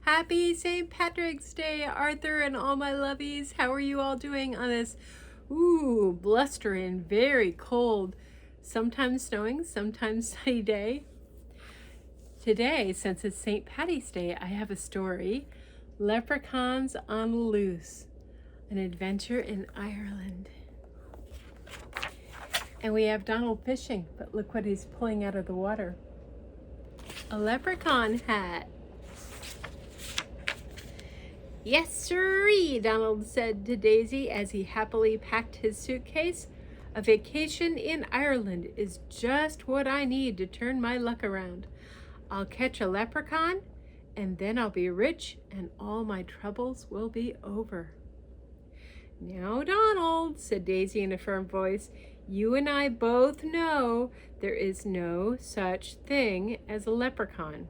Happy St. Patrick's Day, Arthur and all my lovies. How are you all doing on this, blustering, very cold, sometimes snowing, sometimes sunny day? Today, since it's St. Patty's Day, I have a story, Leprechauns on the Loose, an adventure in Ireland. And we have Donald fishing, but look what he's pulling out of the water. A leprechaun hat. Yes, sirree, Donald said to Daisy as he happily packed his suitcase. A vacation in Ireland is just what I need to turn my luck around. I'll catch a leprechaun, and then I'll be rich, and all my troubles will be over. Now, Donald, said Daisy in a firm voice, you and I both know there is no such thing as a leprechaun.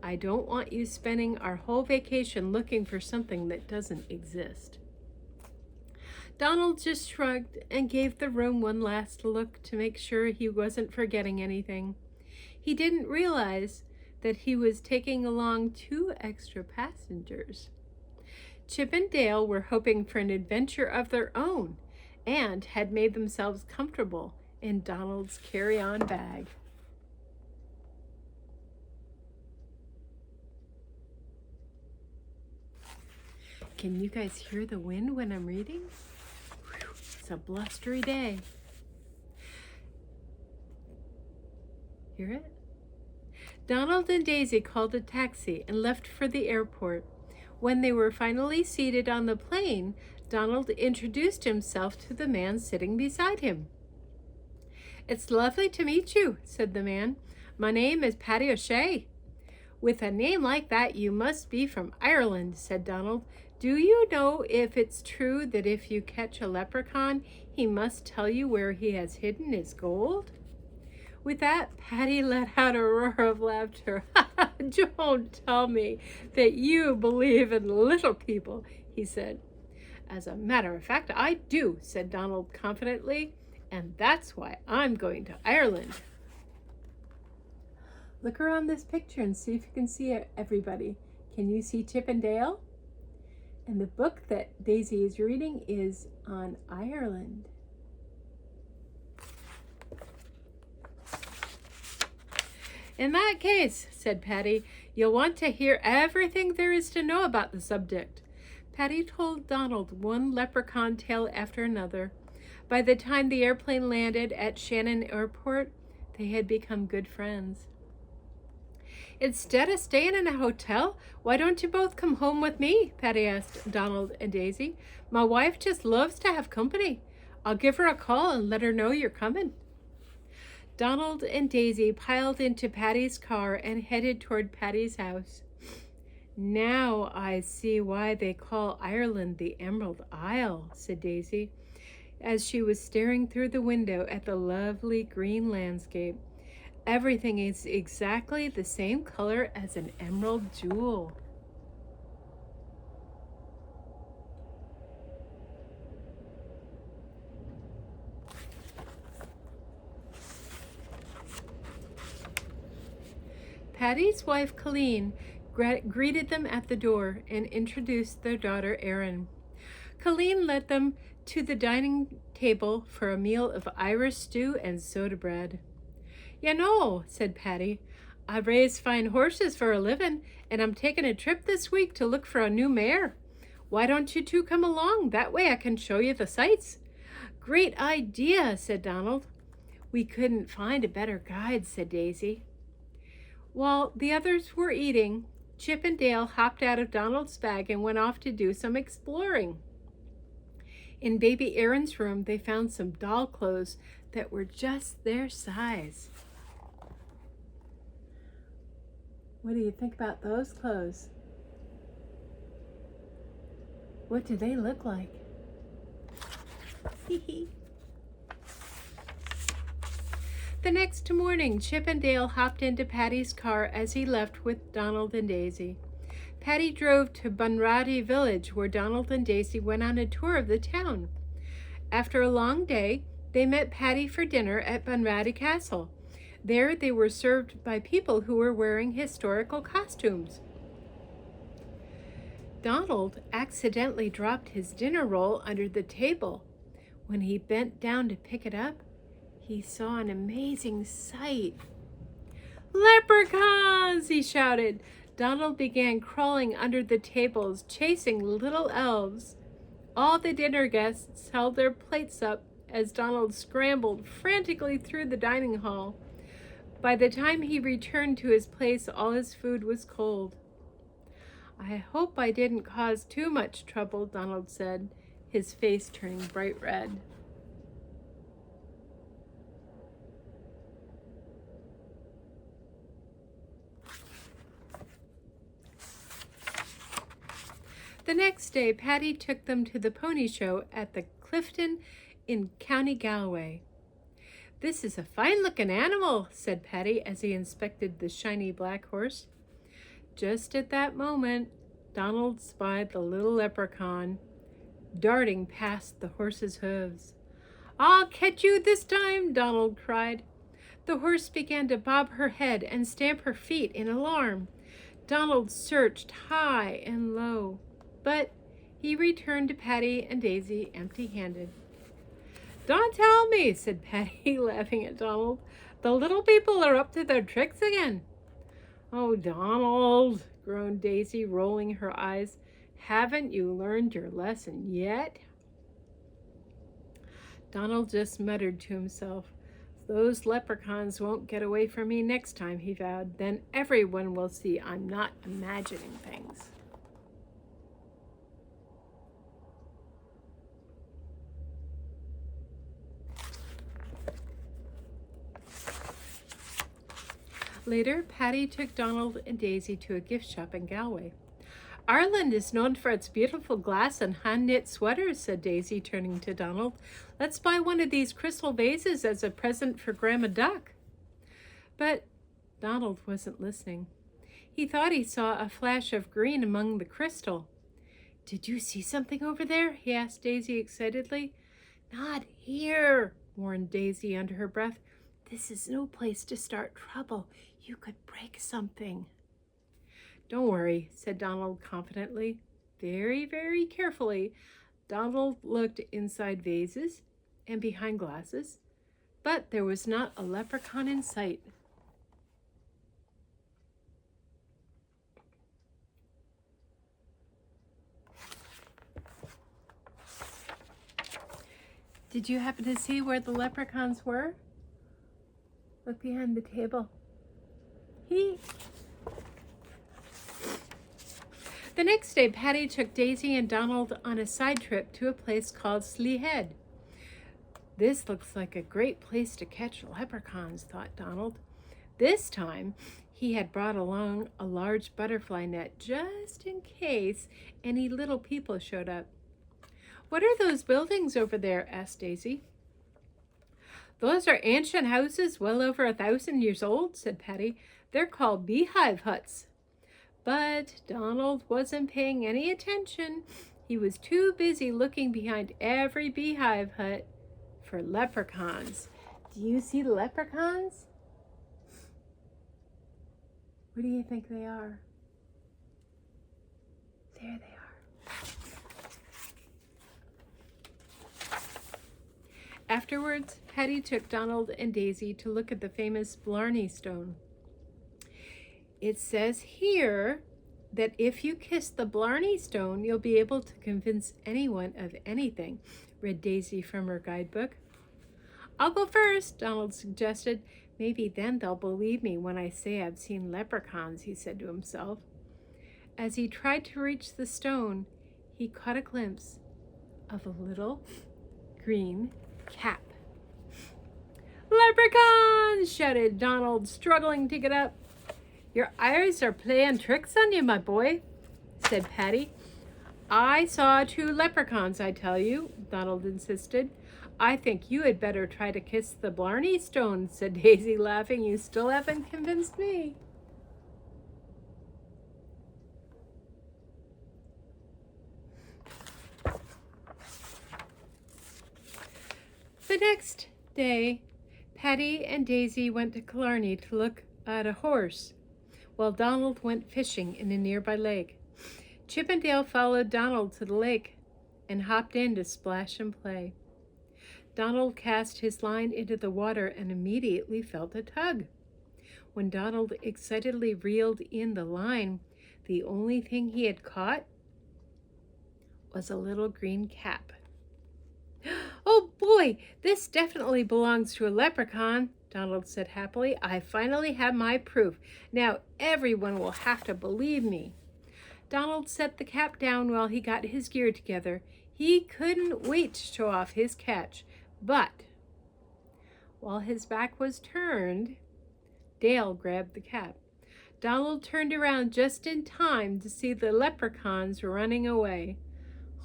I don't want you spending our whole vacation looking for something that doesn't exist. Donald just shrugged and gave the room one last look to make sure he wasn't forgetting anything. He didn't realize that he was taking along 2 extra passengers. Chip and Dale were hoping for an adventure of their own and had made themselves comfortable in Donald's carry-on bag. Can you guys hear the wind when I'm reading? Whew, it's a blustery day. Hear it? Donald and Daisy called a taxi and left for the airport. When they were finally seated on the plane, Donald introduced himself to the man sitting beside him. It's lovely to meet you, said the man. My name is Paddy O'Shea. With a name like that, you must be from Ireland, said Donald. Do you know if it's true that if you catch a leprechaun, he must tell you where he has hidden his gold? With that, Paddy let out a roar of laughter. Don't tell me that you believe in little people, he said. As a matter of fact, I do, said Donald confidently, and that's why I'm going to Ireland. Look around this picture and see if you can see everybody. Can you see Chip and Dale? And the book that Daisy is reading is on Ireland. In that case, said Paddy, you'll want to hear everything there is to know about the subject. Paddy told Donald one leprechaun tale after another. By the time the airplane landed at Shannon Airport, they had become good friends. Instead of staying in a hotel, why don't you both come home with me? Paddy asked Donald and Daisy. My wife just loves to have company. I'll give her a call and let her know you're coming. Donald and Daisy piled into Paddy's car and headed toward Paddy's house. Now I see why they call Ireland the Emerald Isle, said Daisy, as she was staring through the window at the lovely green landscape. Everything is exactly the same color as an emerald jewel. Paddy's wife, Colleen, greeted them at the door and introduced their daughter, Erin. Colleen led them to the dining table for a meal of Irish stew and soda bread. You know, said Paddy, I raise fine horses for a living, and I'm taking a trip this week to look for a new mare. Why don't you two come along? That way I can show you the sights. Great idea, said Donald. We couldn't find a better guide, said Daisy. While the others were eating, Chip and Dale hopped out of Donald's bag and went off to do some exploring. In baby Erin's room, they found some doll clothes that were just their size. What do you think about those clothes? What do they look like? The next morning, Chip and Dale hopped into Paddy's car as he left with Donald and Daisy. Paddy drove to Bunratty village, where Donald and Daisy went on a tour of the town. After a long day, they met Paddy for dinner at Bunratty Castle. There they were served by people who were wearing historical costumes. Donald accidentally dropped his dinner roll under the table. When he bent down to pick it up, he saw an amazing sight. "Leprechauns!" he shouted. Donald began crawling under the tables, chasing little elves. All the dinner guests held their plates up as Donald scrambled frantically through the dining hall. By the time he returned to his place, all his food was cold. "I hope I didn't cause too much trouble," Donald said, his face turning bright red. The next day, Patty took them to the pony show at the Clifton in County Galway. "This is a fine-looking animal," said Patty as he inspected the shiny black horse. Just at that moment, Donald spied the little leprechaun darting past the horse's hooves. "I'll catch you this time," Donald cried. The horse began to bob her head and stamp her feet in alarm. Donald searched high and low, but he returned to Patty and Daisy empty-handed. "Don't tell me," said Patty, laughing at Donald. "The little people are up to their tricks again." "Oh, Donald," groaned Daisy, rolling her eyes. "Haven't you learned your lesson yet?" Donald just muttered to himself. "Those leprechauns won't get away from me next time," he vowed. "Then everyone will see I'm not imagining things." Later, Patty took Donald and Daisy to a gift shop in Galway. "Ireland is known for its beautiful glass and hand-knit sweaters," said Daisy, turning to Donald. "Let's buy one of these crystal vases as a present for Grandma Duck." But Donald wasn't listening. He thought he saw a flash of green among the crystal. "Did you see something over there?" he asked Daisy excitedly. "Not here," warned Daisy under her breath. "This is no place to start trouble. You could break something." "Don't worry," said Donald confidently. Very, very carefully, Donald looked inside vases and behind glasses, but there was not a leprechaun in sight. Did you happen to see where the leprechauns were? Look behind the table. The next day, Patty took Daisy and Donald on a side trip to a place called Sleehead. "This looks like a great place to catch leprechauns," thought Donald. This time, he had brought along a large butterfly net just in case any little people showed up. "What are those buildings over there?" asked Daisy. "Those are ancient houses well over 1,000 years old," said Patty. "They're called beehive huts." But Donald wasn't paying any attention. He was too busy looking behind every beehive hut for leprechauns. Do you see the leprechauns? What do you think they are? There they are. Afterwards, Patty took Donald and Daisy to look at the famous Blarney Stone. "It says here that if you kiss the Blarney Stone, you'll be able to convince anyone of anything," read Daisy from her guidebook. "I'll go first," Donald suggested. "Maybe then they'll believe me when I say I've seen leprechauns," he said to himself. As he tried to reach the stone, he caught a glimpse of a little green cap. "Leprechauns!" shouted Donald, struggling to get up. "Your eyes are playing tricks on you, my boy," said Patty. "I saw 2 leprechauns, I tell you," Donald insisted. "I think you had better try to kiss the Blarney Stone," said Daisy, laughing. "You still haven't convinced me." The next day, Patty and Daisy went to Killarney to look at a horse, while Donald went fishing in a nearby lake. Chip and Dale followed Donald to the lake and hopped in to splash and play. Donald cast his line into the water and immediately felt a tug. When Donald excitedly reeled in the line, the only thing he had caught was a little green cap. "Oh boy, this definitely belongs to a leprechaun," Donald said happily. "I finally have my proof. Now everyone will have to believe me." Donald set the cap down while he got his gear together. He couldn't wait to show off his catch. But while his back was turned, Dale grabbed the cap. Donald turned around just in time to see the leprechauns running away.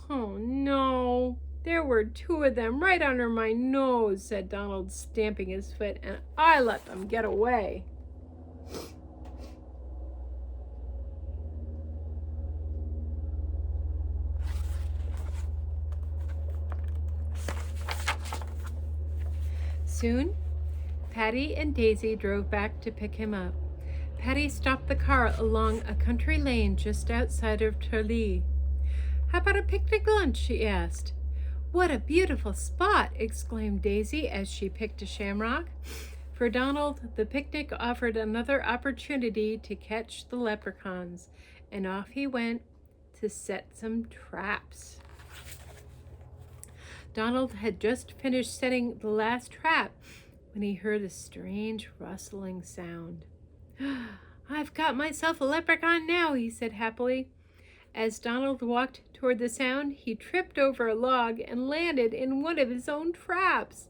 "Oh no, there were two of them right under my nose," said Donald, stamping his foot, "and I let them get away." Soon, Patty and Daisy drove back to pick him up. Patty stopped the car along a country lane just outside of Tralee. "How about a picnic lunch?" she asked. "What a beautiful spot!" exclaimed Daisy as she picked a shamrock. For Donald, the picnic offered another opportunity to catch the leprechauns, and off he went to set some traps. Donald had just finished setting the last trap when he heard a strange rustling sound. "I've got myself a leprechaun now," he said happily. As Donald walked toward the sound, he tripped over a log and landed in one of his own traps.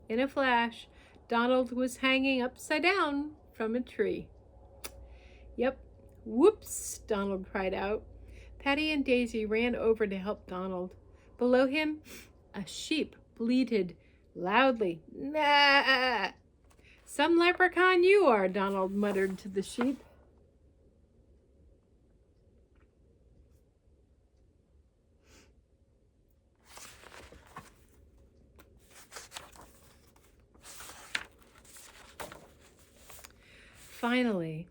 In a flash, Donald was hanging upside down from a tree. "Yep, whoops," Donald cried out. Patty and Daisy ran over to help Donald. Below him, a sheep bleated loudly. "Nah!" "Some leprechaun you are," Donald muttered to the sheep. Finally,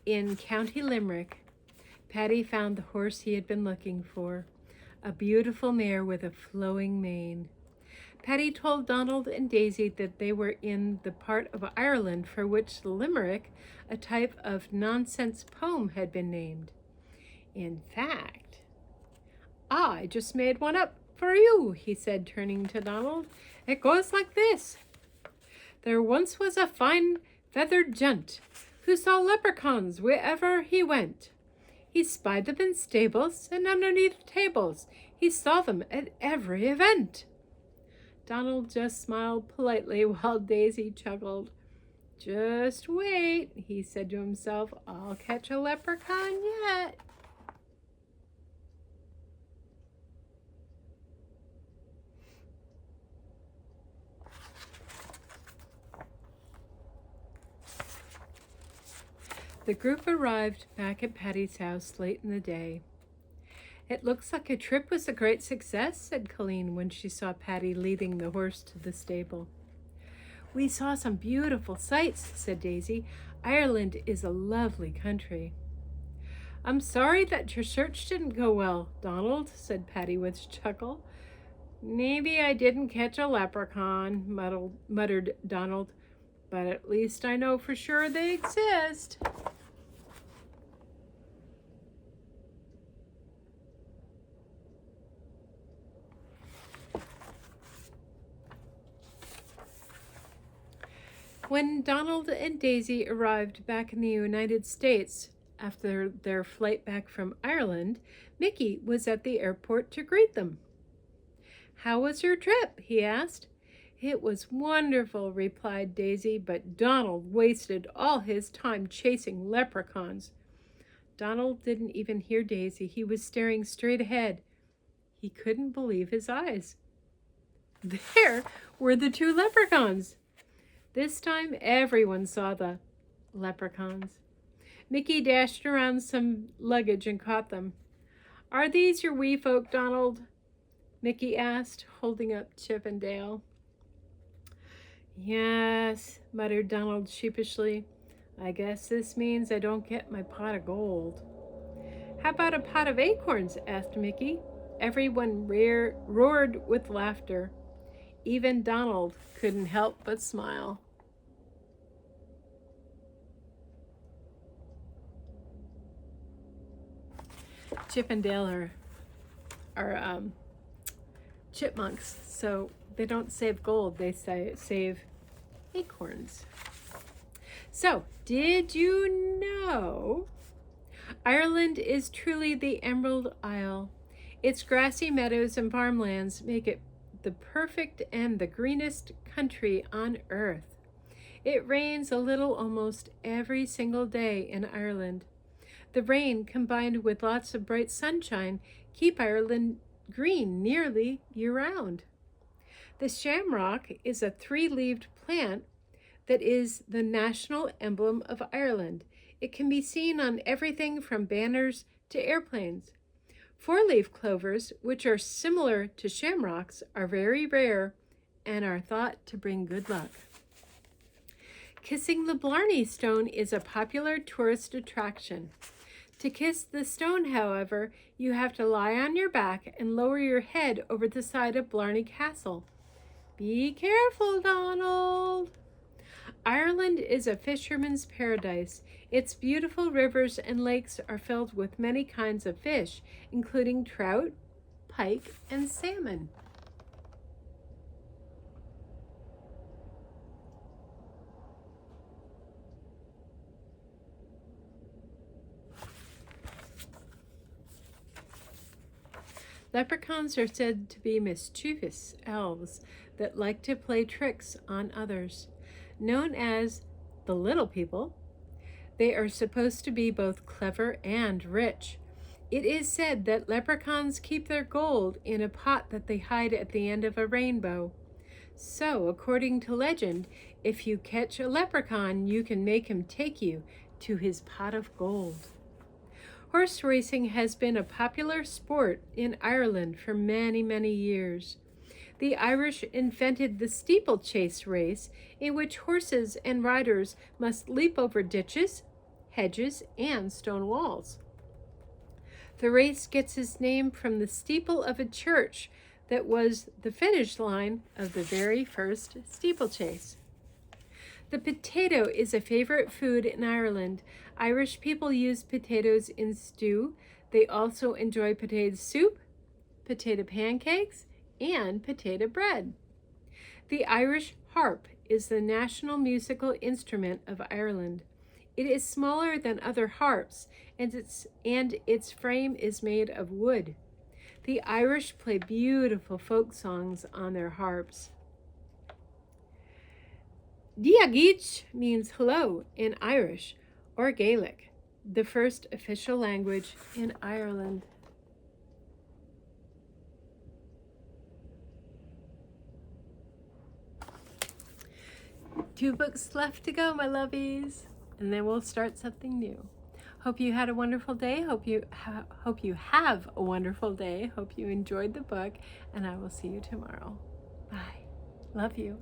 in County Limerick, Paddy found the horse he had been looking for, a beautiful mare with a flowing mane. Paddy told Donald and Daisy that they were in the part of Ireland for which the limerick, a type of nonsense poem, had been named. "In fact, I just made one up for you," he said, turning to Donald. "It goes like this. There once was a fine feathered gent who saw leprechauns wherever he went. He spied them in stables and underneath tables. He saw them at every event." Donald just smiled politely while Daisy chuckled. "Just wait," he said to himself. "I'll catch a leprechaun yet." The group arrived back at Patty's house late in the day. "It looks like your trip was a great success," said Colleen when she saw Patty leading the horse to the stable. "We saw some beautiful sights," said Daisy. "Ireland is a lovely country." "I'm sorry that your search didn't go well, Donald," said Patty with a chuckle. "Maybe I didn't catch a leprechaun," muttered Donald, "but at least I know for sure they exist." When Donald and Daisy arrived back in the United States after their flight back from Ireland, Mickey was at the airport to greet them. "How was your trip?" he asked. "It was wonderful," replied Daisy, "but Donald wasted all his time chasing leprechauns." Donald didn't even hear Daisy. He was staring straight ahead. He couldn't believe his eyes. There were the two leprechauns. This time everyone saw the leprechauns. Mickey dashed around some luggage and caught them. "Are these your wee folk, Donald?" Mickey asked, holding up Chip and Dale. "Yes," muttered Donald sheepishly. "I guess this means I don't get my pot of gold." How about a pot of acorns? Asked Mickey. Everyone roared with laughter. Even Donald couldn't help but smile. Chip and Dale are chipmunks, so they don't save gold, they save acorns. So, did you know Ireland is truly the Emerald Isle? Its grassy meadows and farmlands make it the perfect and the greenest country on earth. It rains a little almost every single day in Ireland. The rain, combined with lots of bright sunshine, keep Ireland green nearly year-round. The shamrock is a three-leaved plant that is the national emblem of Ireland. It can be seen on everything from banners to airplanes. Four-leaf clovers, which are similar to shamrocks, are very rare and are thought to bring good luck. Kissing the Blarney Stone is a popular tourist attraction. To kiss the stone, however, you have to lie on your back and lower your head over the side of Blarney Castle. Be careful, Donald! Ireland is a fisherman's paradise. Its beautiful rivers and lakes are filled with many kinds of fish, including trout, pike, and salmon. Leprechauns are said to be mischievous elves that like to play tricks on others. Known as the little people, they are supposed to be both clever and rich. It is said that leprechauns keep their gold in a pot that they hide at the end of a rainbow. So, according to legend, if you catch a leprechaun, you can make him take you to his pot of gold. Horse racing has been a popular sport in Ireland for many, many years. The Irish invented the steeplechase race, in which horses and riders must leap over ditches, hedges, and stone walls. The race gets its name from the steeple of a church that was the finish line of the very first steeplechase. The potato is a favorite food in Ireland. Irish people use potatoes in stew. They also enjoy potato soup, potato pancakes, and potato bread. The Irish harp is the national musical instrument of Ireland. It is smaller than other harps, and its frame is made of wood. The Irish play beautiful folk songs on their harps. Diagich means hello in Irish or Gaelic, the first official language in Ireland. Two books left to go, my lovies, and then we'll start something new. Hope you had a wonderful day. Hope you have a wonderful day. Hope you enjoyed the book, and I will see you tomorrow. Bye. Love you.